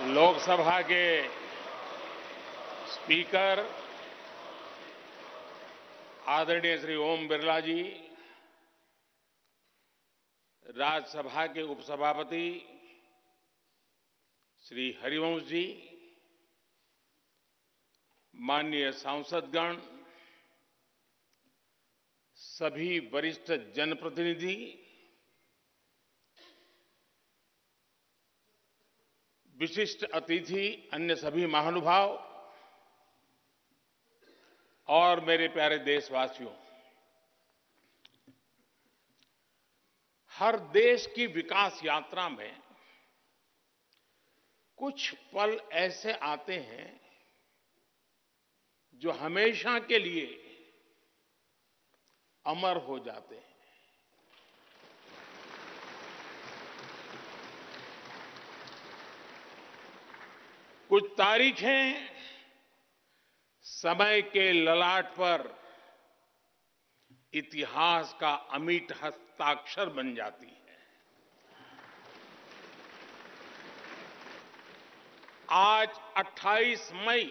लोकसभा के स्पीकर आदरणीय श्री ओम बिरला जी, राज्यसभा के उपसभापति श्री हरिवंश जी, माननीय सांसदगण, सभी वरिष्ठ जनप्रतिनिधि, विशिष्ट अतिथि, अन्य सभी महानुभाव और मेरे प्यारे देशवासियों, हर देश की विकास यात्रा में कुछ पल ऐसे आते हैं जो हमेशा के लिए अमर हो जाते हैं। कुछ तारीखें समय के ललाट पर इतिहास का अमिट हस्ताक्षर बन जाती है। आज 28 मई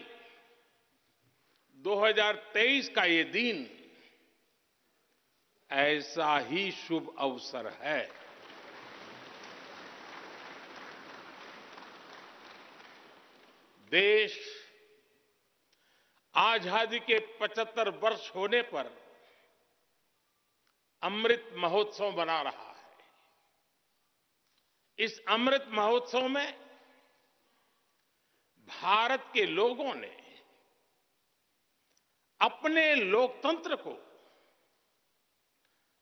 2023 का ये दिन ऐसा ही शुभ अवसर है। देश आजादी के 75 वर्ष होने पर अमृत महोत्सव मना रहा है। इस अमृत महोत्सव में भारत के लोगों ने अपने लोकतंत्र को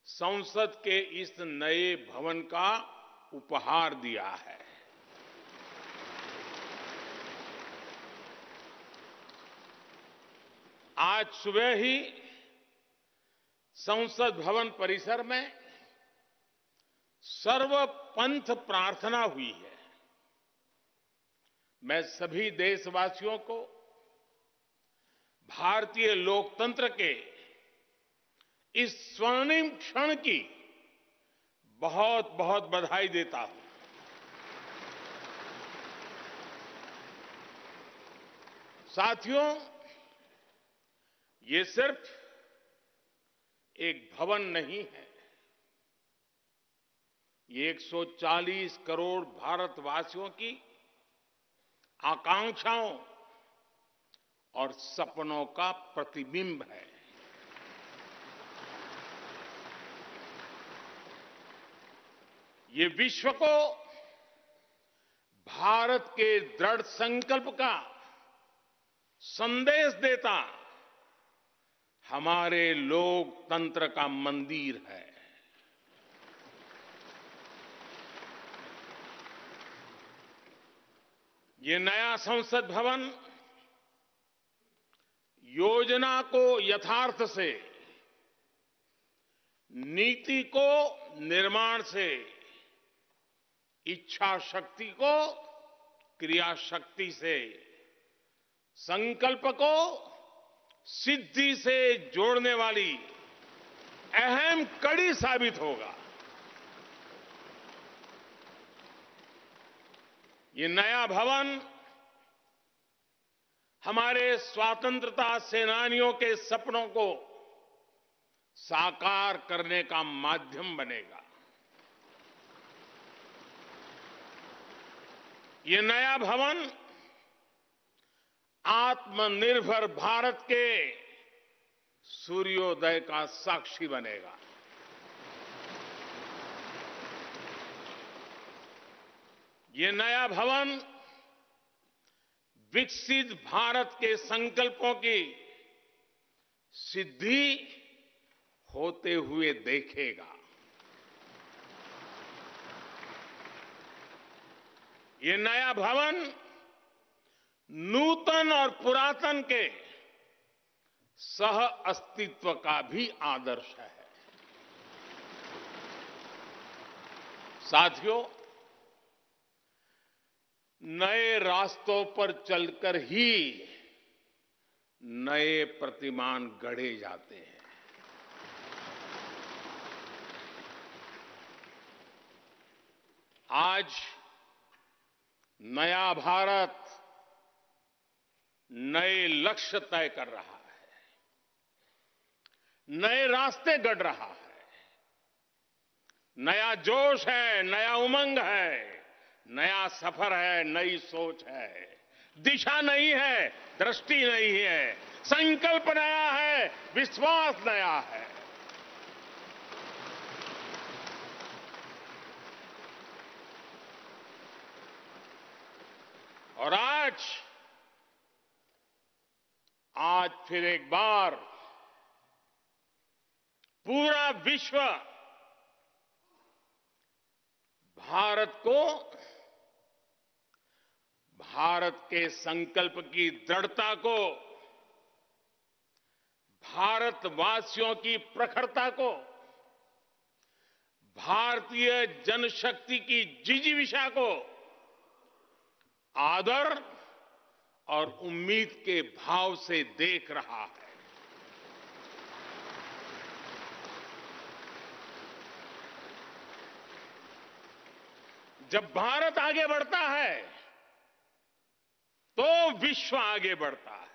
संसद के इस नए भवन का उपहार दिया है। आज सुबह ही संसद भवन परिसर में सर्वपंथ प्रार्थना हुई है। मैं सभी देशवासियों को भारतीय लोकतंत्र के इस स्वर्णिम क्षण की बहुत बहुत बधाई देता हूं। साथियों, ये सिर्फ एक भवन नहीं है, ये 140 करोड़ भारतवासियों की आकांक्षाओं और सपनों का प्रतिबिंब है। ये विश्व को भारत के दृढ़ संकल्प का संदेश देता हमारे लोकतंत्र का मंदिर है। ये नया संसद भवन योजना को यथार्थ से, नीति को निर्माण से, इच्छा शक्ति को क्रिया शक्ति से, संकल्प को सिद्धि से जोड़ने वाली अहम कड़ी साबित होगा। ये नया भवन हमारे स्वतंत्रता सेनानियों के सपनों को साकार करने का माध्यम बनेगा। ये नया भवन आत्मनिर्भर भारत के सूर्योदय का साक्षी बनेगा। ये नया भवन विकसित भारत के संकल्पों की सिद्धि होते हुए देखेगा। ये नया भवन नूतन और पुरातन के सह अस्तित्व का भी आदर्श है। साथियों, नए रास्तों पर चलकर ही नए प्रतिमान गढ़े जाते हैं। आज नया भारत नए लक्ष्य तय कर रहा है, नए रास्ते गढ़ रहा है। नया जोश है, नया उमंग है, नया सफर है, नई सोच है। दिशा नई है, दृष्टि नई है, संकल्प नया है, विश्वास नया है। और आज फिर एक बार पूरा विश्व भारत को, भारत के संकल्प की दृढ़ता को, भारतवासियों की प्रखरता को, भारतीय जनशक्ति की जिजीविषा को आदर और उम्मीद के भाव से देख रहा है। जब भारत आगे बढ़ता है तो विश्व आगे बढ़ता है।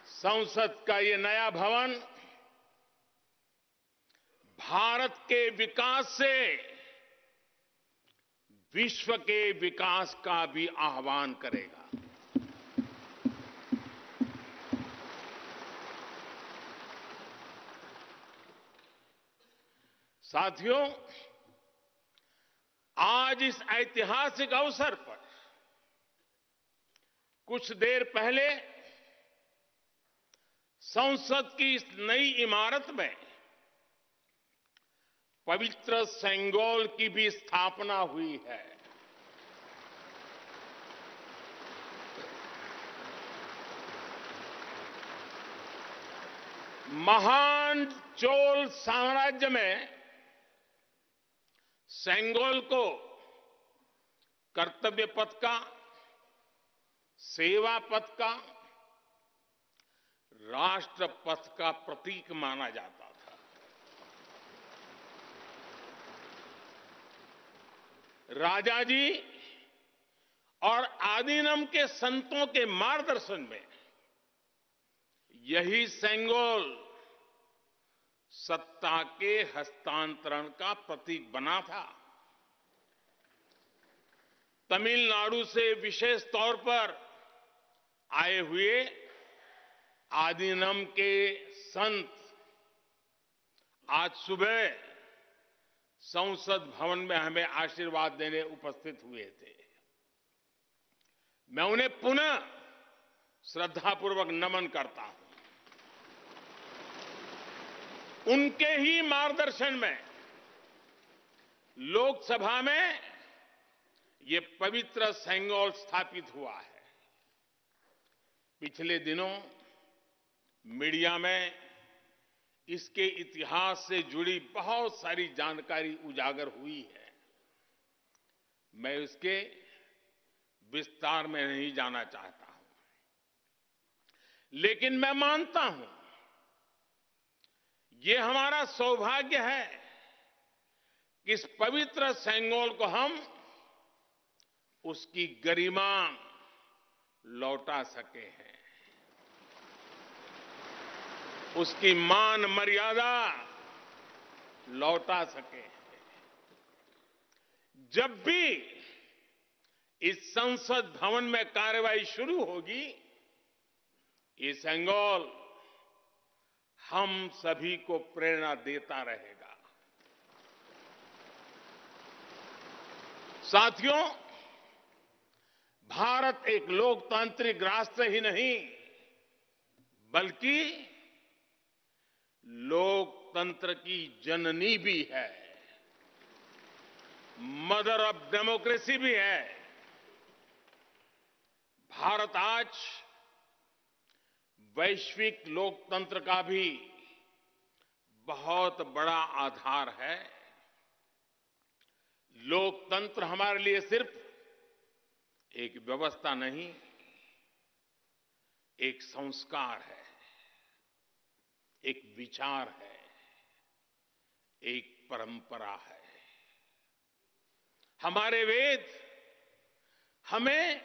संसद का ये नया भवन भारत के विकास से विश्व के विकास का भी आह्वान करेगा। साथियों, आज इस ऐतिहासिक अवसर पर कुछ देर पहले संसद की इस नई इमारत में पवित्र सेंगोल की भी स्थापना हुई है। महान चोल साम्राज्य में सेंगोल को कर्तव्य पथ का, सेवा पथ का, राष्ट्र पथ का प्रतीक माना जाता था। राजा जी और आदीनम के संतों के मार्गदर्शन में यही सेंगोल सत्ता के हस्तांतरण का प्रतीक बना था। तमिलनाडु से विशेष तौर पर आए हुए आदीनम के संत आज सुबह संसद भवन में हमें आशीर्वाद देने उपस्थित हुए थे। मैं उन्हें पुनः श्रद्धापूर्वक नमन करता हूं। उनके ही मार्गदर्शन में लोकसभा में ये पवित्र सेंगोल स्थापित हुआ है। पिछले दिनों मीडिया में इसके इतिहास से जुड़ी बहुत सारी जानकारी उजागर हुई है। मैं इसके विस्तार में नहीं जाना चाहता हूं, लेकिन मैं मानता हूं ये हमारा सौभाग्य है कि इस पवित्र सेंगोल को हम उसकी गरिमा लौटा सके हैं, उसकी मान मर्यादा लौटा सके। जब भी इस संसद भवन में कार्रवाई शुरू होगी, ये सेंगोल हम सभी को प्रेरणा देता रहेगा। साथियों, भारत एक लोकतांत्रिक राष्ट्र ही नहीं बल्कि लोकतंत्र की जननी भी है, मदर ऑफ डेमोक्रेसी भी है। भारत आज वैश्विक लोकतंत्र का भी बहुत बड़ा आधार है। लोकतंत्र हमारे लिए सिर्फ एक व्यवस्था नहीं, एक संस्कार है, एक विचार है, एक परंपरा है। हमारे वेद हमें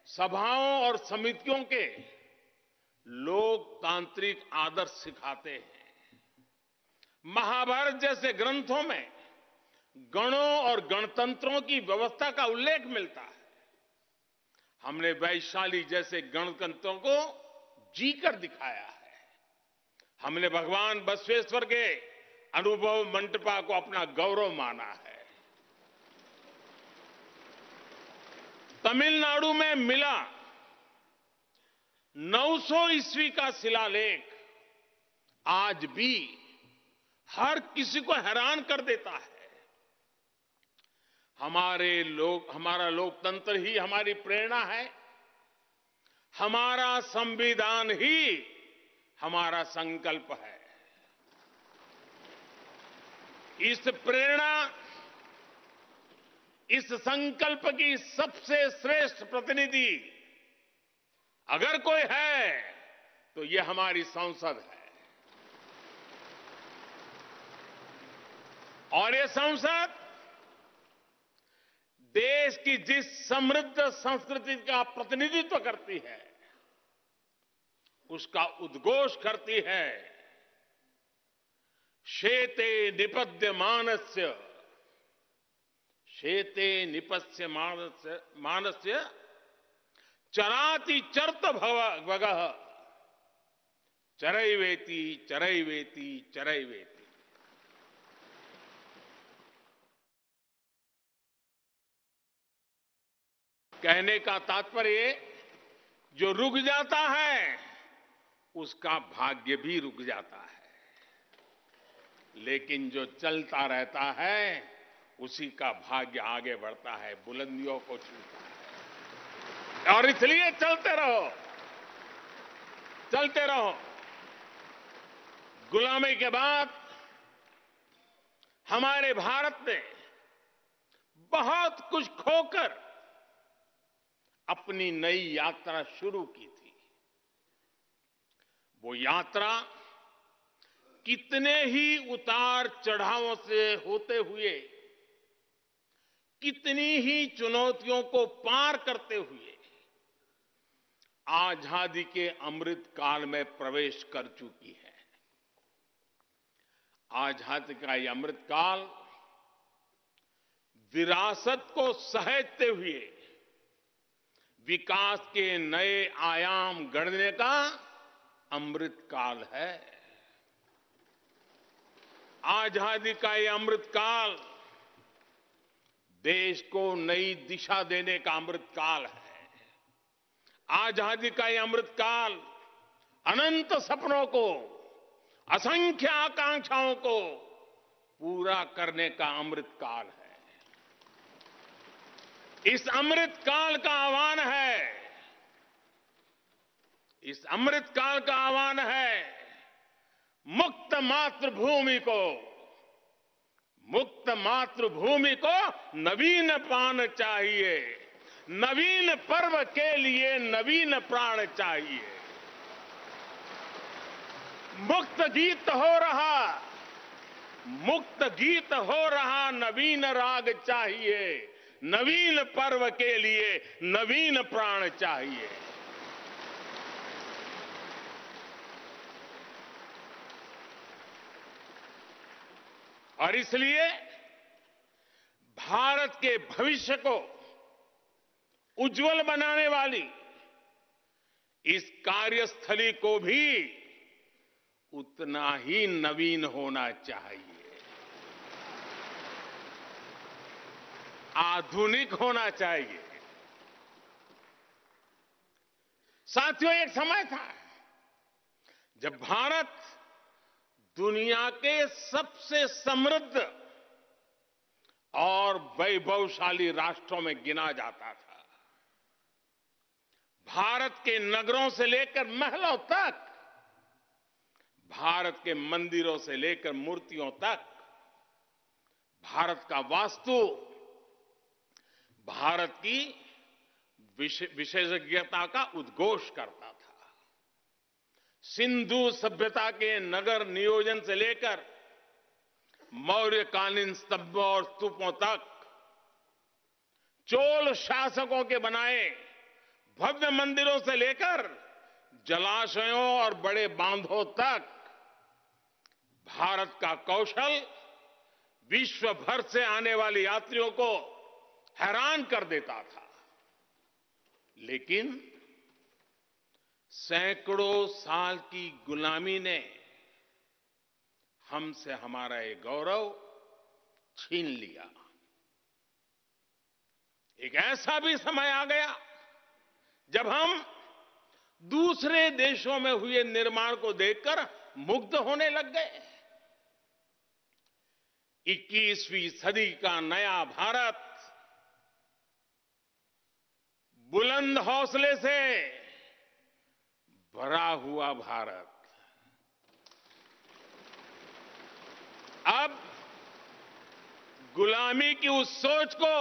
सभाओं और समितियों के लोकतांत्रिक आदर्श सिखाते हैं। महाभारत जैसे ग्रंथों में गणों और गणतंत्रों की व्यवस्था का उल्लेख मिलता है। हमने वैशाली जैसे गणतंत्रों को जीकर दिखाया है। हमने भगवान बसवेश्वर के अनुभव मंटपा को अपना गौरव माना है। तमिलनाडु में मिला 900 ईस्वी का शिलालेख आज भी हर किसी को हैरान कर देता है। हमारा लोकतंत्र ही हमारी प्रेरणा है। हमारा संविधान ही हमारा संकल्प है। इस प्रेरणा, इस संकल्प की सबसे श्रेष्ठ प्रतिनिधि अगर कोई है तो ये हमारी संसद है। और ये संसद देश की जिस समृद्ध संस्कृति का प्रतिनिधित्व करती है, उसका उद्घोष करती है। शेते निपद्यमानस्य, शेते निपस्य मानस्य चराति चर्त भगः, चरैवेति चरैवेति चरैवेति। कहने का तात्पर्य, जो रुक जाता है उसका भाग्य भी रुक जाता है, लेकिन जो चलता रहता है उसी का भाग्य आगे बढ़ता है, बुलंदियों को छूता है। और इसलिए चलते रहो, चलते रहो। गुलामी के बाद हमारे भारत ने बहुत कुछ खोकर अपनी नई यात्रा शुरू की थी। वो यात्रा कितने ही उतार चढ़ावों से होते हुए, कितनी ही चुनौतियों को पार करते हुए आजादी के अमृत काल में प्रवेश कर चुकी है। आजादी का ये अमृत काल विरासत को सहेजते हुए विकास के नए आयाम गढ़ने का अमृत काल है। आजादी का ये अमृत काल देश को नई दिशा देने का अमृत काल है। आजादी का ये अमृत काल अनंत सपनों को, असंख्य आकांक्षाओं को पूरा करने का अमृत काल है। इस अमृत काल का आह्वान है, इस अमृत काल का आह्वान है, मुक्त मातृभूमि को, मुक्त मातृभूमि को नवीन प्राण चाहिए। नवीन पर्व के लिए नवीन प्राण चाहिए। मुक्त गीत हो रहा, मुक्त गीत हो रहा, नवीन राग चाहिए। नवीन पर्व के लिए नवीन प्राण चाहिए। और इसलिए भारत के भविष्य को उज्जवल बनाने वाली इस कार्यस्थली को भी उतना ही नवीन होना चाहिए, आधुनिक होना चाहिए। साथियों, एक समय था जब भारत दुनिया के सबसे समृद्ध और वैभवशाली राष्ट्रों में गिना जाता था। भारत के नगरों से लेकर महलों तक, भारत के मंदिरों से लेकर मूर्तियों तक, भारत का वास्तु भारत की विशेषज्ञता का उद्घोष करता था। सिंधु सभ्यता के नगर नियोजन से लेकर मौर्यकालीन स्तंभों और स्तूपों तक, चोल शासकों के बनाए भव्य मंदिरों से लेकर जलाशयों और बड़े बांधों तक भारत का कौशल विश्व भर से आने वाले यात्रियों को हैरान कर देता था। लेकिन सैकड़ों साल की गुलामी ने हमसे हमारा ये गौरव छीन लिया। एक ऐसा भी समय आ गया जब हम दूसरे देशों में हुए निर्माण को देखकर मुग्ध होने लग गए। 21वीं सदी का नया भारत बुलंद हौसले से भरा हुआ भारत अब गुलामी की उस सोच को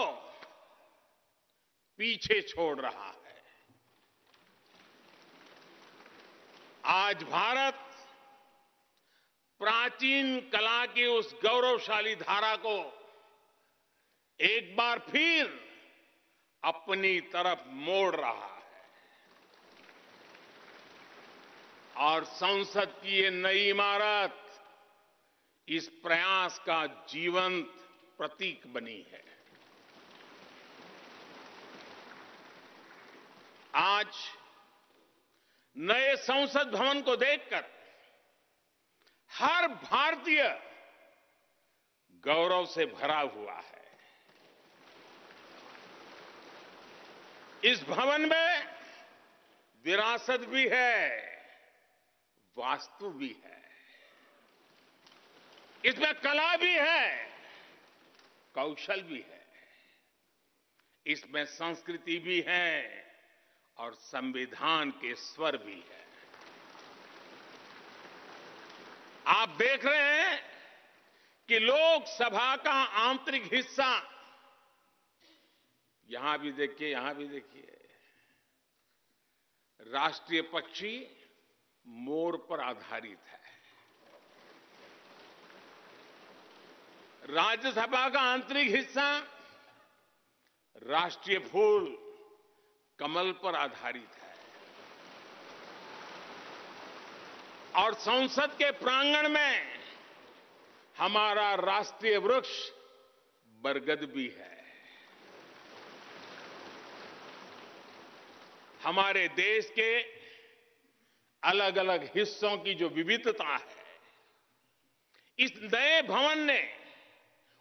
पीछे छोड़ रहा है। आज भारत प्राचीन कला की उस गौरवशाली धारा को एक बार फिर अपनी तरफ मोड़ रहा है और संसद की ये नई इमारत इस प्रयास का जीवंत प्रतीक बनी है। आज नए संसद भवन को देखकर हर भारतीय गौरव से भरा हुआ है। इस भवन में विरासत भी है, वास्तु भी है, इसमें कला भी है, कौशल भी है, इसमें संस्कृति भी है और संविधान के स्वर भी है। आप देख रहे हैं कि लोकसभा का आंतरिक हिस्सा, यहां भी देखिए, यहां भी देखिए, राष्ट्रीय पक्षी मोर पर आधारित है। राज्यसभा का आंतरिक हिस्सा राष्ट्रीय फूल कमल पर आधारित है और संसद के प्रांगण में हमारा राष्ट्रीय वृक्ष बरगद भी है। हमारे देश के अलग अलग हिस्सों की जो विविधता है, इस नए भवन ने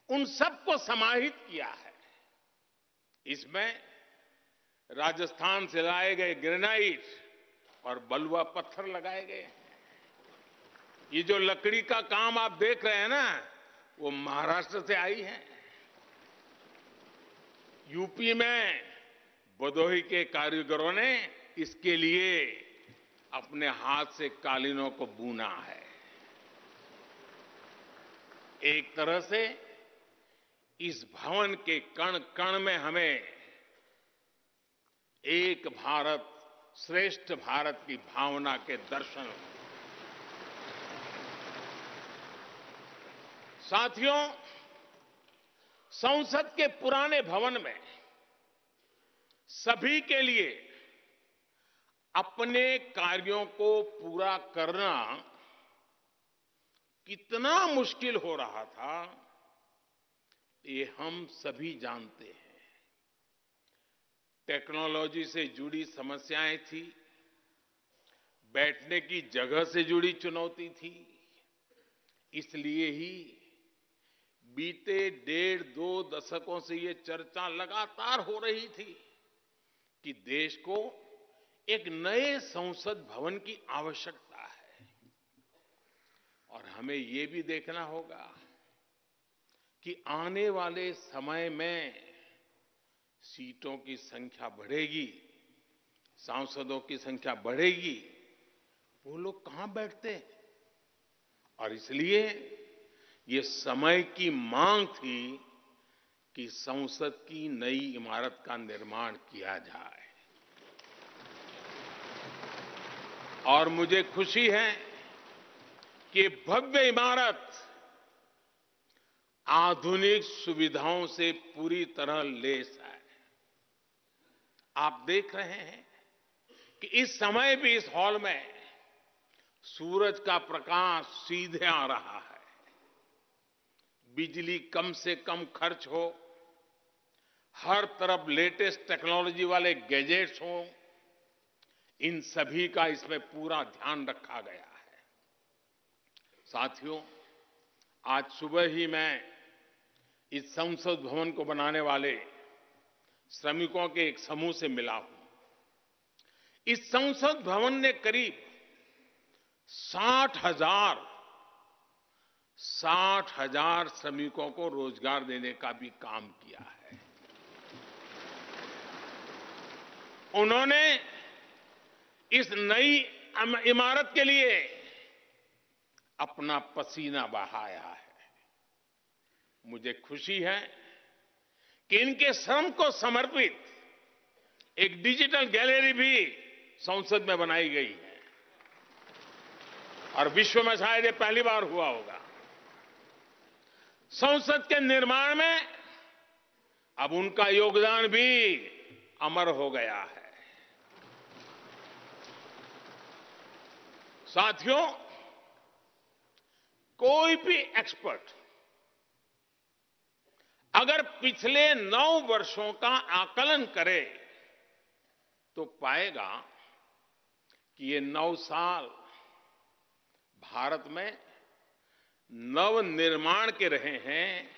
उन सबको समाहित किया है। इसमें राजस्थान से लाए गए ग्रेनाइट और बलुआ पत्थर लगाए गए हैं। ये जो लकड़ी का काम आप देख रहे हैं ना, वो महाराष्ट्र से आई है। यूपी में भदोही के कारीगरों ने इसके लिए अपने हाथ से कालीनों को बुना है। एक तरह से इस भवन के कण कण में हमें एक भारत श्रेष्ठ भारत की भावना के दर्शन हुए। साथियों, संसद के पुराने भवन में सभी के लिए अपने कार्यों को पूरा करना कितना मुश्किल हो रहा था, ये हम सभी जानते हैं। टेक्नोलॉजी से जुड़ी समस्याएं थी, बैठने की जगह से जुड़ी चुनौती थी। इसलिए ही बीते 1.5-2 दशकों से ये चर्चा लगातार हो रही थी कि देश को एक नए संसद भवन की आवश्यकता है। और हमें ये भी देखना होगा कि आने वाले समय में सीटों की संख्या बढ़ेगी, सांसदों की संख्या बढ़ेगी, वो लोग कहां बैठते हैं? और इसलिए ये समय की मांग थी कि संसद की नई इमारत का निर्माण किया जाए। और मुझे खुशी है कि भव्य इमारत आधुनिक सुविधाओं से पूरी तरह लैस है। आप देख रहे हैं कि इस समय भी इस हॉल में सूरज का प्रकाश सीधे आ रहा है। बिजली कम से कम खर्च हो, हर तरफ लेटेस्ट टेक्नोलॉजी वाले गैजेट्स हों, इन सभी का इसमें पूरा ध्यान रखा गया है। साथियों, आज सुबह ही मैं इस संसद भवन को बनाने वाले श्रमिकों के एक समूह से मिला हूं। इस संसद भवन ने करीब 60,000 श्रमिकों को रोजगार देने का भी काम किया है। उन्होंने इस नई इमारत के लिए अपना पसीना बहाया है। मुझे खुशी है कि इनके श्रम को समर्पित एक डिजिटल गैलरी भी संसद में बनाई गई है और विश्व में शायद ये पहली बार हुआ होगा। संसद के निर्माण में अब उनका योगदान भी अमर हो गया है। साथियों, कोई भी एक्सपर्ट अगर पिछले 9 वर्षों का आकलन करे तो पाएगा कि ये 9 साल भारत में नव निर्माण के रहे हैं,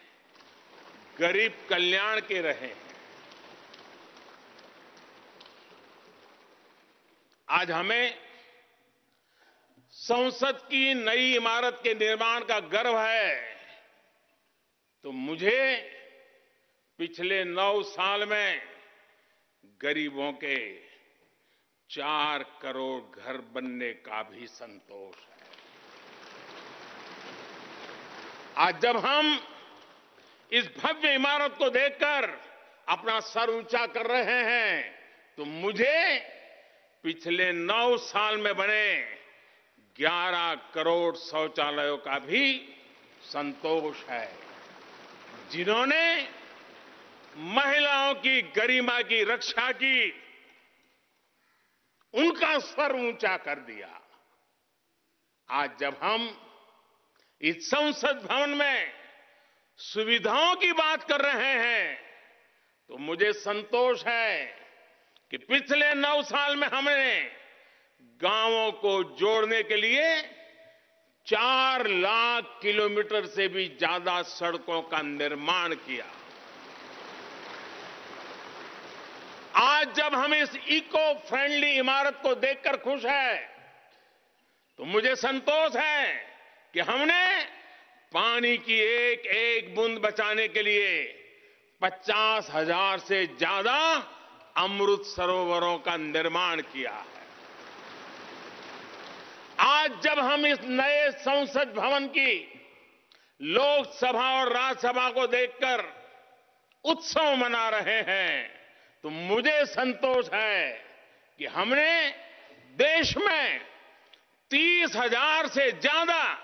गरीब कल्याण के रहे हैं। आज हमें संसद की नई इमारत के निर्माण का गर्व है, तो मुझे पिछले 9 साल में गरीबों के 4 करोड़ घर बनने का भी संतोष है। आज जब हम इस भव्य इमारत को देखकर अपना सर ऊंचा कर रहे हैं, तो मुझे पिछले 9 साल में बने 11 करोड़ शौचालयों का भी संतोष है, जिन्होंने महिलाओं की गरिमा की रक्षा की, उनका सर ऊंचा कर दिया। आज जब हम इस संसद भवन में सुविधाओं की बात कर रहे हैं, तो मुझे संतोष है कि पिछले 9 साल में हमने गांवों को जोड़ने के लिए 4 लाख किलोमीटर से भी ज्यादा सड़कों का निर्माण किया। आज जब हम इस इको फ्रेंडली इमारत को देखकर खुश हैं, तो मुझे संतोष है कि हमने पानी की एक एक बूंद बचाने के लिए 50,000 से ज्यादा अमृत सरोवरों का निर्माण किया है। आज जब हम इस नए संसद भवन की लोकसभा और राज्यसभा को देखकर उत्सव मना रहे हैं, तो मुझे संतोष है कि हमने देश में 30,000 से ज्यादा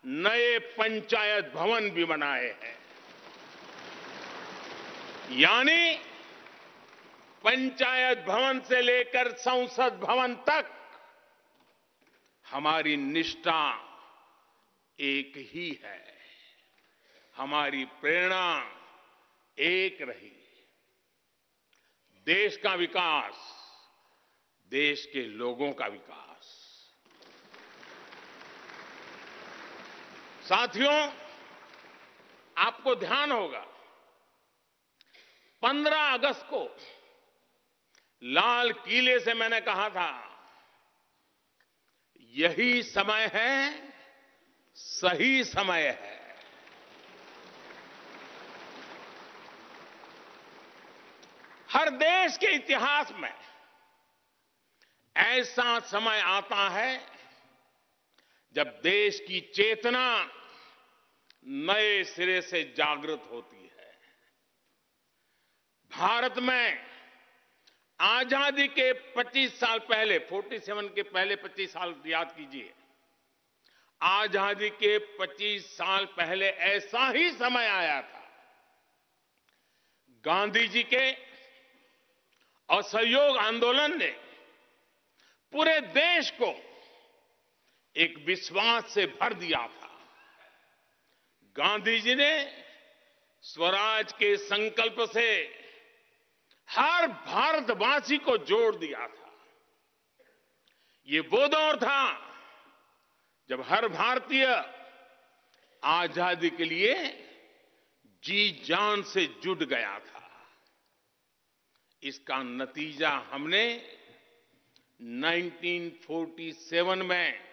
नए पंचायत भवन भी बनाए हैं। यानी पंचायत भवन से लेकर संसद भवन तक हमारी निष्ठा एक ही है, हमारी प्रेरणा एक रही। देश का विकास, देश के लोगों का विकास। साथियों, आपको ध्यान होगा 15 अगस्त को लाल किले से मैंने कहा था, यही समय है, सही समय है। हर देश के इतिहास में ऐसा समय आता है जब देश की चेतना नए सिरे से जागृत होती है। भारत में आजादी के 25 साल पहले, 47 के पहले 25 साल याद कीजिए, आजादी के 25 साल पहले ऐसा ही समय आया था। गांधी जी के असहयोग आंदोलन ने पूरे देश को एक विश्वास से भर दिया था। गांधी जी ने स्वराज के संकल्प से हर भारतवासी को जोड़ दिया था। ये वो दौर था जब हर भारतीय आजादी के लिए जी जान से जुट गया था। इसका नतीजा हमने 1947 में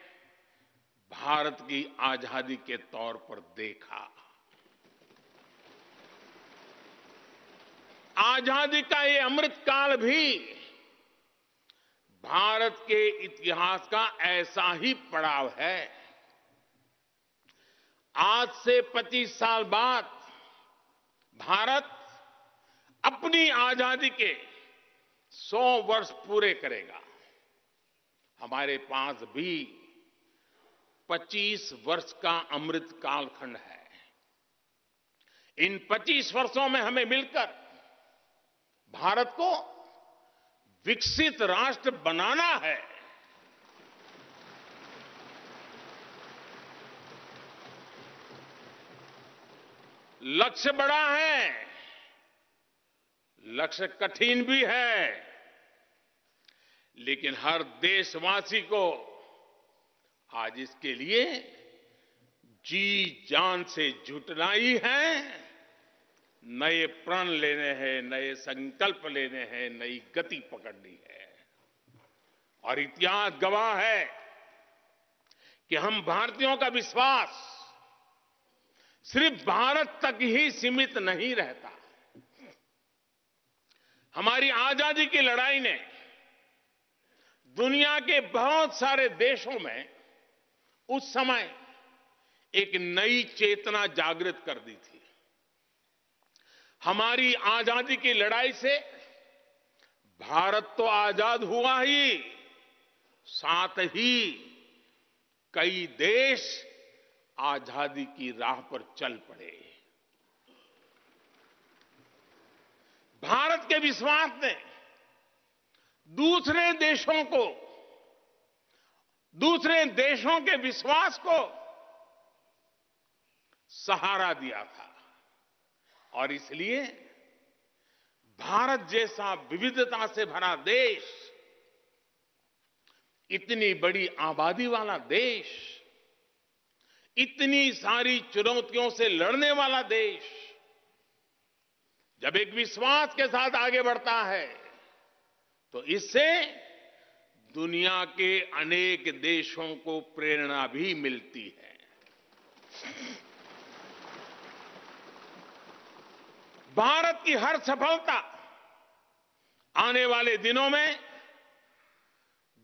भारत की आजादी के तौर पर देखा। आजादी का ये अमृतकाल भी भारत के इतिहास का ऐसा ही पड़ाव है। आज से 25 साल बाद भारत अपनी आजादी के 100 वर्ष पूरे करेगा। हमारे पास भी 25 वर्ष का अमृत कालखंड है। इन 25 वर्षों में हमें मिलकर भारत को विकसित राष्ट्र बनाना है। लक्ष्य बड़ा है, लक्ष्य कठिन भी है, लेकिन हर देशवासी को आज इसके लिए जी जान से जुटना ही है। नए प्रण लेने हैं, नए संकल्प लेने हैं, नई गति पकड़नी है। और इतिहास गवाह है कि हम भारतीयों का विश्वास सिर्फ भारत तक ही सीमित नहीं रहता। हमारी आजादी की लड़ाई ने दुनिया के बहुत सारे देशों में उस समय एक नई चेतना जागृत कर दी थी। हमारी आजादी की लड़ाई से भारत तो आजाद हुआ ही, साथ ही कई देश आजादी की राह पर चल पड़े। भारत के विश्वास ने दूसरे देशों के विश्वास को सहारा दिया था। और इसलिए भारत जैसा विविधता से भरा देश, इतनी बड़ी आबादी वाला देश, इतनी सारी चुनौतियों से लड़ने वाला देश जब एक विश्वास के साथ आगे बढ़ता है तो इससे दुनिया के अनेक देशों को प्रेरणा भी मिलती है। भारत की हर सफलता आने वाले दिनों में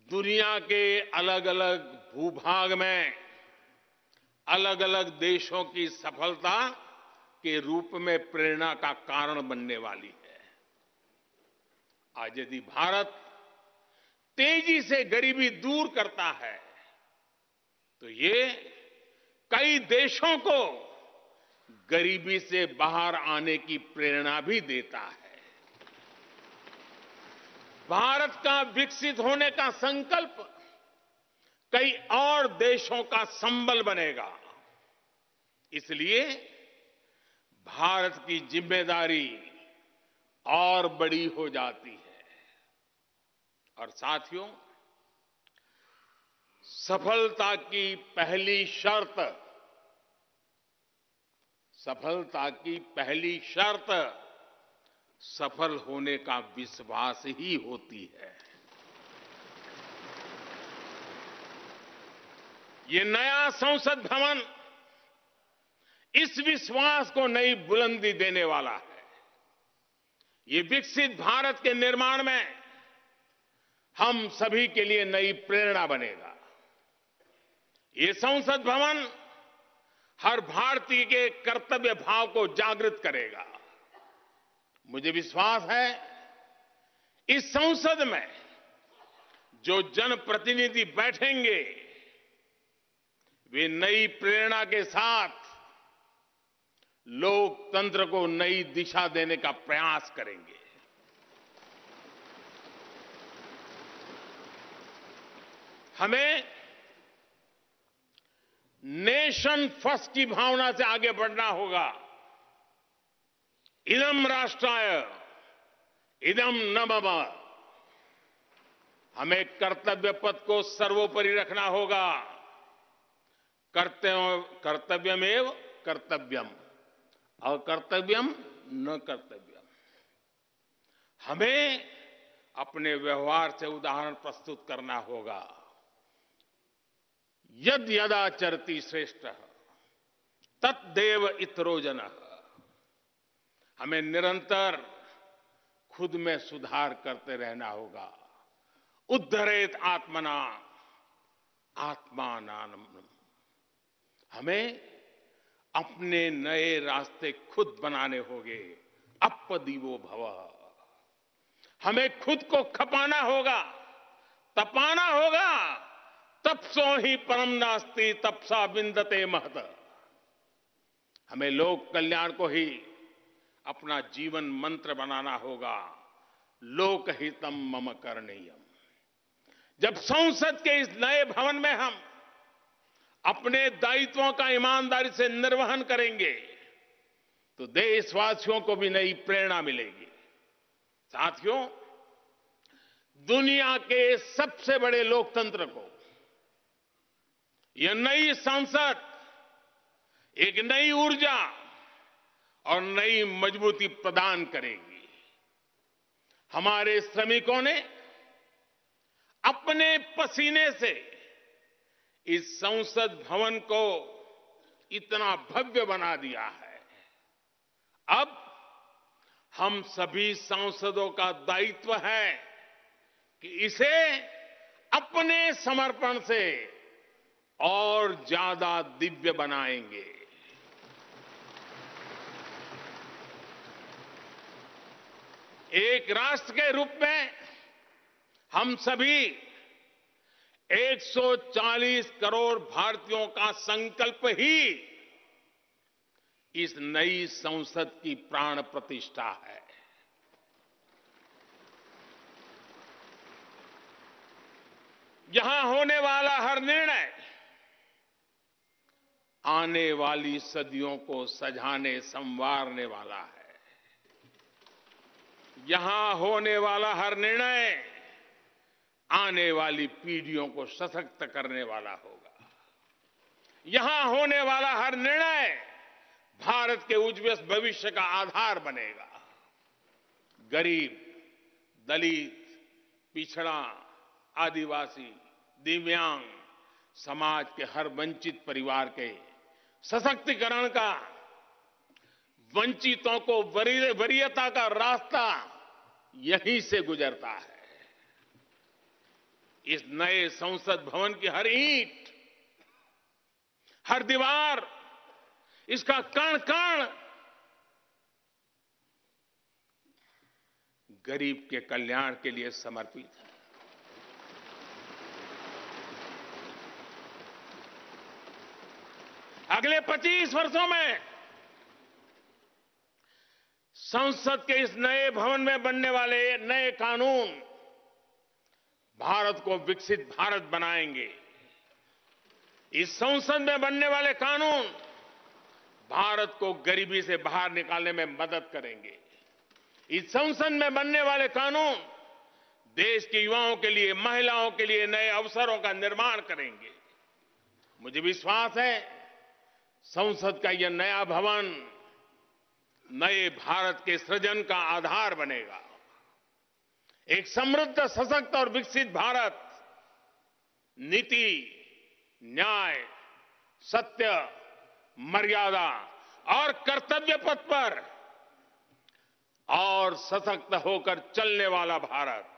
दुनिया के अलग अलग भूभाग में अलग अलग देशों की सफलता के रूप में प्रेरणा का कारण बनने वाली है। आज यदि भारत तेजी से गरीबी दूर करता है तो ये कई देशों को गरीबी से बाहर आने की प्रेरणा भी देता है। भारत का विकसित होने का संकल्प कई और देशों का संबल बनेगा। इसलिए भारत की जिम्मेदारी और बड़ी हो जाती है। और साथियों, सफलता की पहली शर्त सफल होने का विश्वास ही होती है। ये नया संसद भवन इस विश्वास को नई बुलंदी देने वाला है। ये विकसित भारत के निर्माण में हम सभी के लिए नई प्रेरणा बनेगा। ये संसद भवन हर भारतीय के कर्तव्य भाव को जागृत करेगा। मुझे विश्वास है इस संसद में जो जनप्रतिनिधि बैठेंगे वे नई प्रेरणा के साथ लोकतंत्र को नई दिशा देने का प्रयास करेंगे। हमें नेशन फर्स्ट की भावना से आगे बढ़ना होगा। इदम राष्ट्राय इदम न मम। हमें कर्तव्य पथ को सर्वोपरि रखना होगा। कर्तव्यमेव कर्तव्यम और कर्तव्यम न कर्तव्यम। हमें अपने व्यवहार से उदाहरण प्रस्तुत करना होगा। यद यदाचरति श्रेष्ठः तद्देव इतरो जनः। हमें निरंतर खुद में सुधार करते रहना होगा। उद्धरेत आत्मना आत्मानाम्। हमें अपने नए रास्ते खुद बनाने होंगे। अपदीवो भवः। हमें खुद को खपाना होगा, तपाना होगा। तपसो ही परम नास्ति तपसा विंदते महत। हमें लोक कल्याण को ही अपना जीवन मंत्र बनाना होगा। लोकहितम मम करणीयम। जब संसद के इस नए भवन में हम अपने दायित्वों का ईमानदारी से निर्वहन करेंगे तो देशवासियों को भी नई प्रेरणा मिलेगी। साथियों, दुनिया के सबसे बड़े लोकतंत्र को यह नई संसद एक नई ऊर्जा और नई मजबूती प्रदान करेगी। हमारे श्रमिकों ने अपने पसीने से इस संसद भवन को इतना भव्य बना दिया है। अब हम सभी सांसदों का दायित्व है कि इसे अपने समर्पण से और ज्यादा दिव्य बनाएंगे। एक राष्ट्र के रूप में हम सभी 140 करोड़ भारतीयों का संकल्प ही इस नई संसद की प्राण प्रतिष्ठा है। यहां होने वाला हर निर्णय आने वाली सदियों को सजाने संवारने वाला है। यहां होने वाला हर निर्णय आने वाली पीढ़ियों को सशक्त करने वाला होगा। यहां होने वाला हर निर्णय भारत के उज्जवल भविष्य का आधार बनेगा। गरीब, दलित, पिछड़ा, आदिवासी, दिव्यांग, समाज के हर वंचित परिवार के सशक्तिकरण का, वंचितों को वरीयता का रास्ता यहीं से गुजरता है। इस नए संसद भवन की हर ईंट, हर दीवार, इसका कण कण गरीब के कल्याण के लिए समर्पित है। अगले 25 वर्षों में संसद के इस नए भवन में बनने वाले नए कानून भारत को विकसित भारत बनाएंगे। इस संसद में बनने वाले कानून भारत को गरीबी से बाहर निकालने में मदद करेंगे। इस संसद में बनने वाले कानून देश के युवाओं के लिए, महिलाओं के लिए नए अवसरों का निर्माण करेंगे। मुझे विश्वास है संसद का यह नया भवन नए भारत के सृजन का आधार बनेगा। एक समृद्ध, सशक्त और विकसित भारत नीति, न्याय, सत्य, मर्यादा और कर्तव्य पथ पर और सशक्त होकर चलने वाला भारत।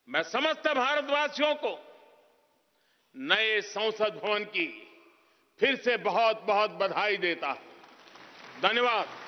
मैं समस्त भारतवासियों को नए संसद भवन की फिर से बहुत बहुत बधाई देता हूं। धन्यवाद।